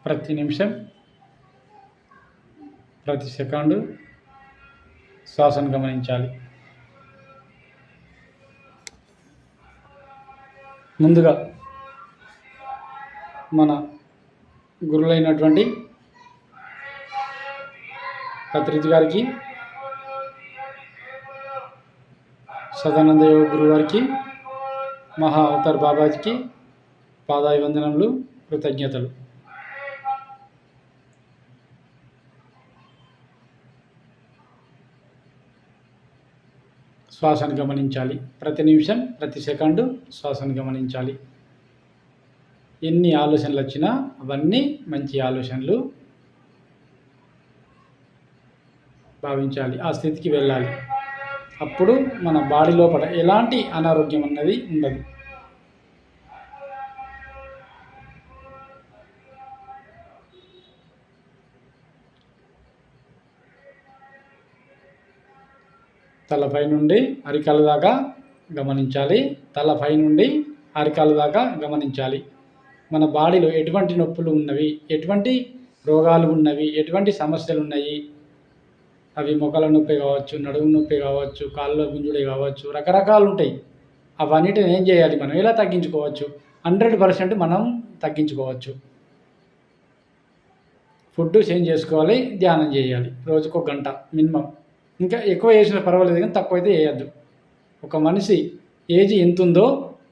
ప్రతి నిమిషం ప్రతి సెకండు శ్వాసను గమనించాలి. ముందుగా మన గురువులైనటువంటి పత్రిజీ గారికి, సదానంద యోగ గురువు గారికి, మహా అవతార్ బాబాజీకి పాదాభివందనములు, కృతజ్ఞతలు. శ్వాసను గమనించాలి. ప్రతి నిమిషం ప్రతి సెకండు శ్వాసను గమనించాలి. ఎన్ని ఆలోచనలు వచ్చినా అవన్నీ మంచి ఆలోచనలు భావించాలి. ఆ స్థితికి వెళ్ళాలి. అప్పుడు మన బాడీ లోపల ఎలాంటి అనారోగ్యం అన్నది ఉండదు. తలపై నుండి అరికాల దాకా గమనించాలి. తలపై నుండి అరికాల దాకా గమనించాలి. మన బాడీలో ఎటువంటి నొప్పులు ఉన్నవి, ఎటువంటి రోగాలు ఉన్నవి, ఎటువంటి సమస్యలు ఉన్నాయి, అవి మొక్కల నొప్పి కావచ్చు, నడుము నొప్పి కావచ్చు, కాళ్ళ గుంజుడే కావచ్చు, రకరకాలు ఉంటాయి. అవన్నిటిని ఏం చేయాలి, మనం ఎలా తగ్గించుకోవచ్చు? 100% మనం తగ్గించుకోవచ్చు. ఫుడ్ చేంజ్ చేసుకోవాలి, ధ్యానం చేయాలి. రోజుకు 1 గంట మినిమం. ఇంకా ఎక్కువ చేసినా పర్వాలేదు, కానీ తక్కువ అయితే చేయొద్దు. ఒక మనిషి ఏజ్ ఎంత ఉందో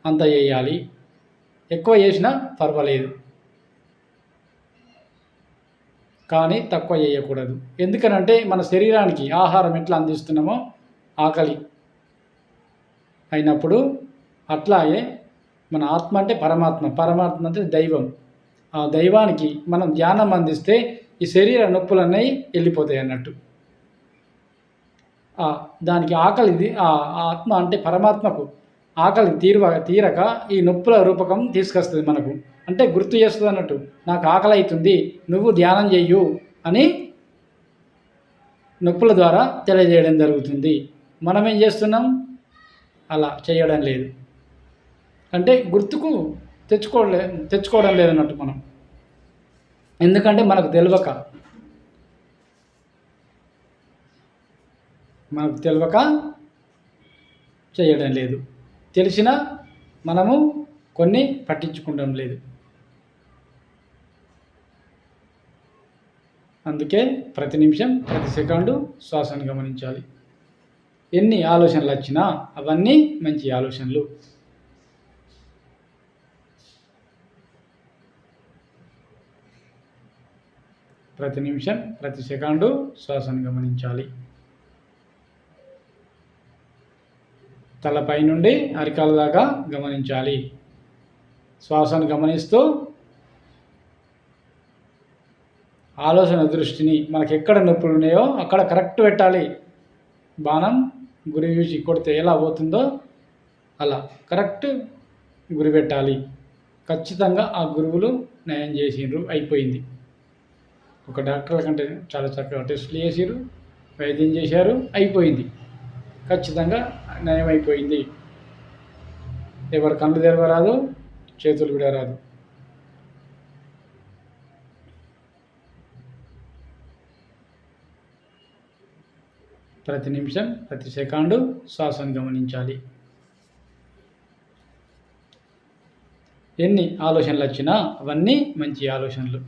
అంత చేయాలి. ఎక్కువ చేసినా పర్వాలేదు, కానీ తక్కువ చేయకూడదు. ఎందుకనంటే మన శరీరానికి ఆహారం ఎట్లా అందిస్తున్నామో ఆకలి అయినప్పుడు, అట్లాగే మన ఆత్మ అంటే పరమాత్మ, పరమాత్మ అంటే దైవం. ఆ దైవానికి మనం ధ్యానం అందిస్తే ఈ శరీర నొప్పులన్నీ వెళ్ళిపోతాయి అన్నట్టు. దానికి ఆకలిది, ఆ ఆత్మ అంటే పరమాత్మకు ఆకలి తీరక ఈ నొప్పుల రూపకం తీసుకొస్తుంది మనకు. అంటే గుర్తు చేస్తుంది అన్నట్టు, నాకు ఆకలి అవుతుంది, నువ్వు ధ్యానం చెయ్యు అని నొప్పుల ద్వారా తెలియజేయడం జరుగుతుంది. మనం ఏం చేస్తున్నాం? అలా చేయడం లేదు. అంటే గుర్తుకు తెచ్చుకోవడం లేదన్నట్టు మనం. ఎందుకంటే మనకు తెలియక చేయడం లేదు. తెలిసినా మనము కొన్ని పట్టించుకోవడం లేదు. అందుకే ప్రతి నిమిషం ప్రతి సెకండు శ్వాసను గమనించాలి. ఎన్ని ఆలోచనలు వచ్చినా అవన్నీ మంచి ఆలోచనలు. ప్రతి నిమిషం ప్రతి సెకండు శ్వాసను గమనించాలి. తలపై నుండి అరికాల దాకా గమనించాలి. శ్వాసను గమనిస్తూ ఆలోచన దృష్టిని మనకు ఎక్కడ నొప్పులు ఉన్నాయో అక్కడ కరెక్ట్ పెట్టాలి. బాణం గురి చూసి కొడితే ఎలా పోతుందో అలా కరెక్ట్ గురి పెట్టాలి. ఖచ్చితంగా ఆ గురువులు నయం చేసిండ్రు, అయిపోయింది. ఒక డాక్టర్ల కంటే చాలా చక్కగా టెస్టులు చేసిర్రు, వైద్యం చేశారు, అయిపోయింది. ఖచ్చితంగా నయం అయిపోయింది. ఎవరు కళ్ళు తెరవరాదు, చేతులు విడరాదు. ప్రతి నిమిషం ప్రతి సెకండు శ్వాసను గమనించాలి. ఎన్ని ఆలోచనలు వచ్చినా అవన్నీ మంచి ఆలోచనలు.